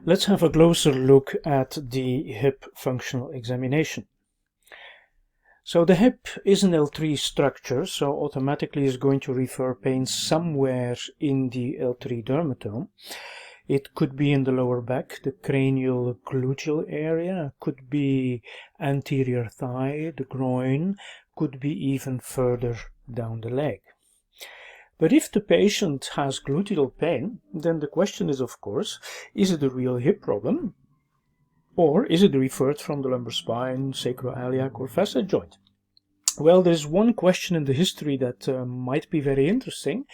Let's have a closer look at the hip functional examination. So the hip is an L3 structure, so automatically is going to refer pain somewhere in the L3 dermatome. It could be in the lower back, the cranial gluteal area, could be anterior thigh, the groin, could be even further down the leg. But if the patient has gluteal pain, then the question is, of course, is it a real hip problem? Or is it referred from the lumbar spine, sacroiliac or facet joint? Well, there's one question in the history that might be very interesting.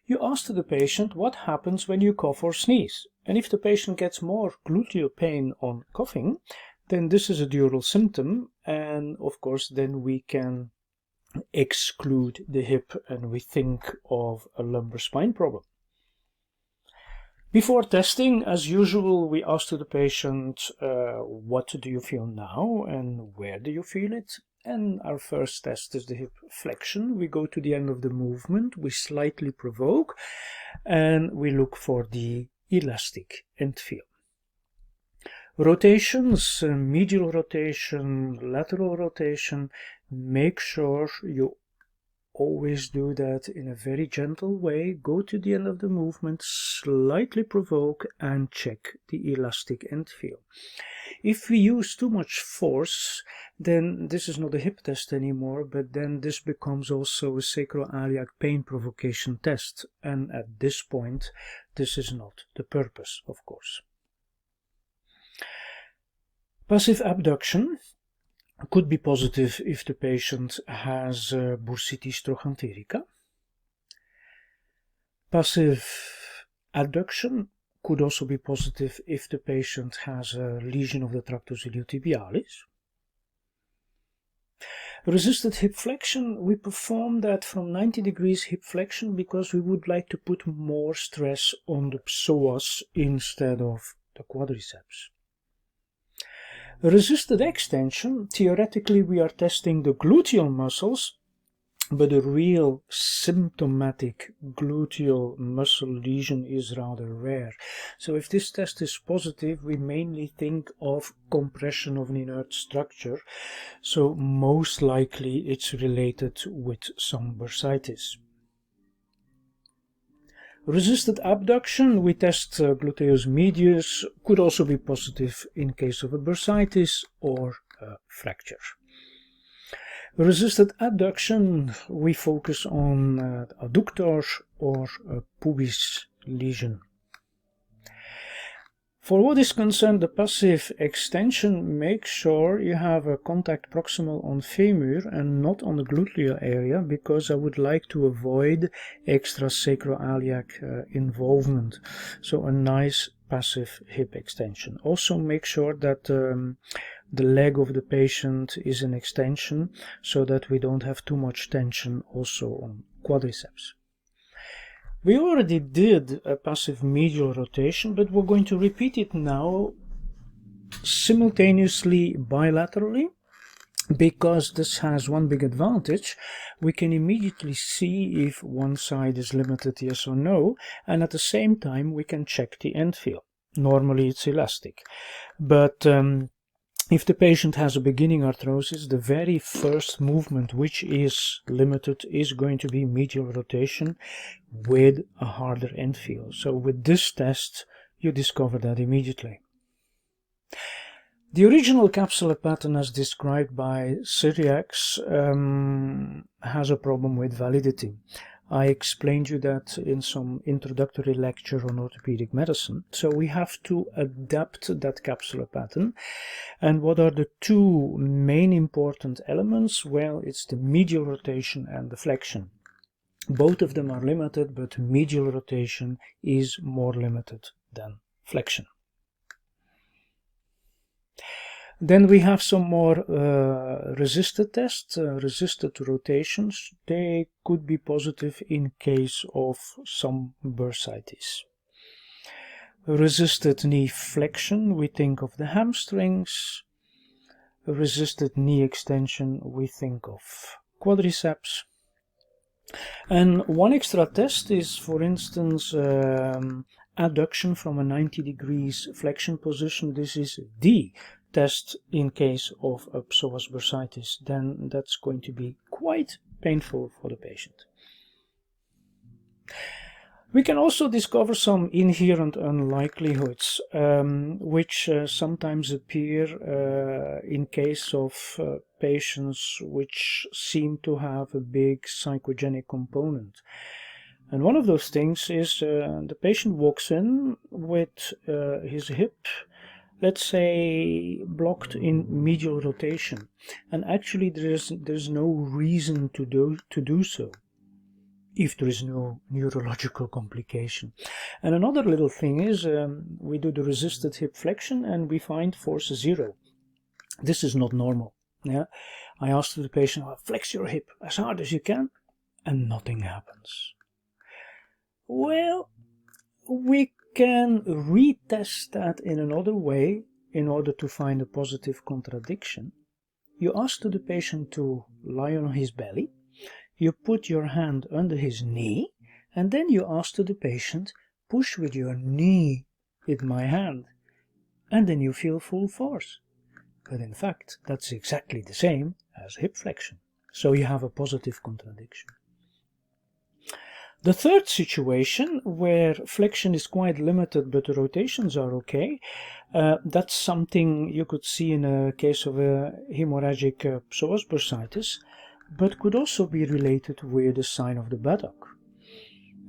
You ask the patient what happens when you cough or sneeze. And if the patient gets more gluteal pain on coughing, then this is a dural symptom. And of course, then we can exclude the hip and we think of a lumbar spine problem. Before testing, as usual, we ask the patient, what do you feel now and where do you feel it? And our first test is the hip flexion. We go to the end of the movement, we slightly provoke, and we look for the elastic end feel. Rotations, medial rotation, lateral rotation, make sure you always do that in a very gentle way. Go to the end of the movement, slightly provoke and check the elastic end feel. If we use too much force, then this is not a hip test anymore, but then this becomes also a sacroiliac pain provocation test. And at this point, this is not the purpose, of course. Passive abduction could be positive if the patient has bursitis trochanterica. Passive adduction could also be positive if the patient has a lesion of the tractus iliotibialis. Resisted hip flexion, we perform that from 90 degrees hip flexion because we would like to put more stress on the psoas instead of the quadriceps. Resisted extension, theoretically we are testing the gluteal muscles, but a real symptomatic gluteal muscle lesion is rather rare. So if this test is positive, we mainly think of compression of an inert structure, so most likely it's related with some bursitis. Resisted abduction, we test gluteus medius, could also be positive in case of a bursitis or a fracture. Resisted adduction, we focus on adductor or a pubis lesion. For what is concerned the passive extension, make sure you have a contact proximal on femur and not on the gluteal area, because I would like to avoid extra sacroiliac involvement. So a nice passive hip extension. Also make sure that the leg of the patient is an extension so that we don't have too much tension also on quadriceps. We already did a passive medial rotation, but we're going to repeat it now simultaneously bilaterally, because this has one big advantage. We can immediately see if one side is limited, yes or no, and at the same time we can check the end feel. Normally it's elastic, but if the patient has a beginning arthrosis, the very first movement which is limited is going to be medial rotation with a harder end feel. So with this test, you discover that immediately. The original capsular pattern as described by Syriacs has a problem with validity. I explained you that in some introductory lecture on orthopedic medicine. So we have to adapt that capsular pattern. And what are the two main important elements? Well, it's the medial rotation and the flexion. Both of them are limited, but medial rotation is more limited than flexion. Then we have some more resisted tests, resisted rotations. They could be positive in case of some bursitis. Resisted knee flexion, we think of the hamstrings. Resisted knee extension, we think of quadriceps. And one extra test is, for instance, adduction from a 90 degrees flexion position, this is the test in case of a psoas bursitis, then that's going to be quite painful for the patient. We can also discover some inherent unlikelihoods, which sometimes appear in case of patients which seem to have a big psychogenic component. And one of those things is the patient walks in with his hip, let's say, blocked in medial rotation, and actually there's no reason to do so, if there is no neurological complication. And another little thing is we do the resisted hip flexion and we find force 0. This is not normal. Yeah, I asked the patient, flex your hip as hard as you can, and nothing happens. Well, we can retest that in another way in order to find a positive contradiction. You ask the patient to lie on his belly, you put your hand under his knee, and then you ask the patient, push with your knee in my hand, and then you feel full force. But in fact, that's exactly the same as hip flexion. So you have a positive contradiction. The third situation, where flexion is quite limited but the rotations are okay, that's something you could see in a case of a hemorrhagic psoas bursitis, but could also be related with the sign of the buttock.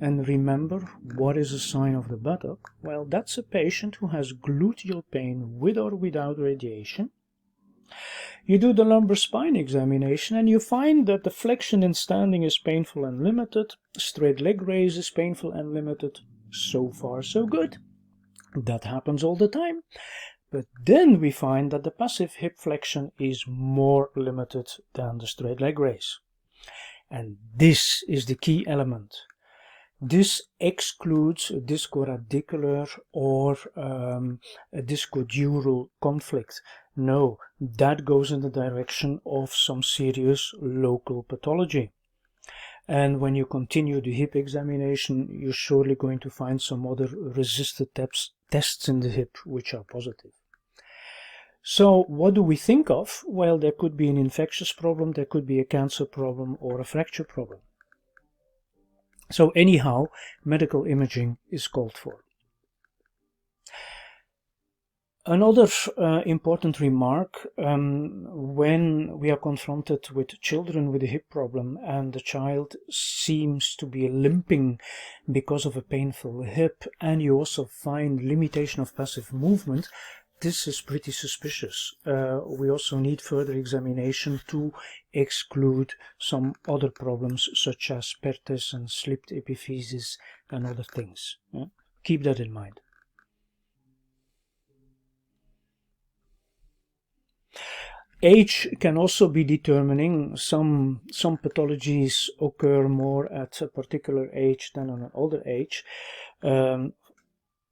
And remember, what is a sign of the buttock? Well, that's a patient who has gluteal pain with or without radiation. You do the lumbar spine examination and you find that the flexion in standing is painful and limited, straight leg raise is painful and limited. So far, so good. That happens all the time. But then we find that the passive hip flexion is more limited than the straight leg raise. And this is the key element. This excludes a discoradicular or a discodural conflict. No, that goes in the direction of some serious local pathology. And when you continue the hip examination, you're surely going to find some other resisted tests in the hip which are positive. So what do we think of? Well, there could be an infectious problem, there could be a cancer problem or a fracture problem. So anyhow, medical imaging is called for. Another important remark, when we are confronted with children with a hip problem and the child seems to be limping because of a painful hip, and you also find limitation of passive movement, this is pretty suspicious. We also need further examination to exclude some other problems such as pertes and slipped epiphysis and other things. Keep that in mind. Age can also be determining. Some pathologies occur more at a particular age than on an older age.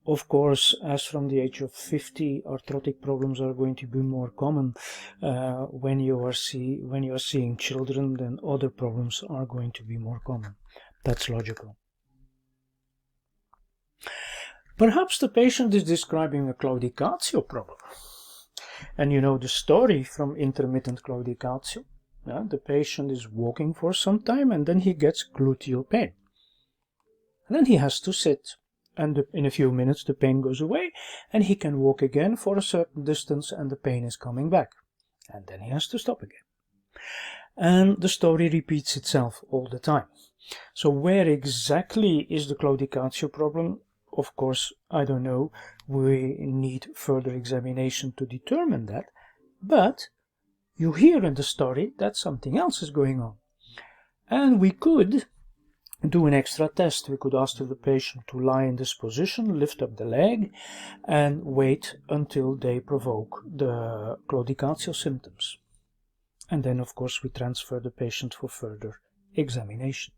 Of course, as from the age of 50, arthrotic problems are going to be more common. When you are seeing children, then other problems are going to be more common. That's logical. Perhaps the patient is describing a claudicatio problem. And you know the story from intermittent claudicatio. The patient is walking for some time and then he gets gluteal pain. And then he has to sit. And in a few minutes the pain goes away and he can walk again for a certain distance and the pain is coming back. And then he has to stop again. And the story repeats itself all the time. So where exactly is the claudicatio problem? Of course, I don't know. We need further examination to determine that. But you hear in the story that something else is going on. And we could do an extra test. We could ask the patient to lie in this position, lift up the leg, and wait until they provoke the claudicatio symptoms. And then, of course, we transfer the patient for further examination.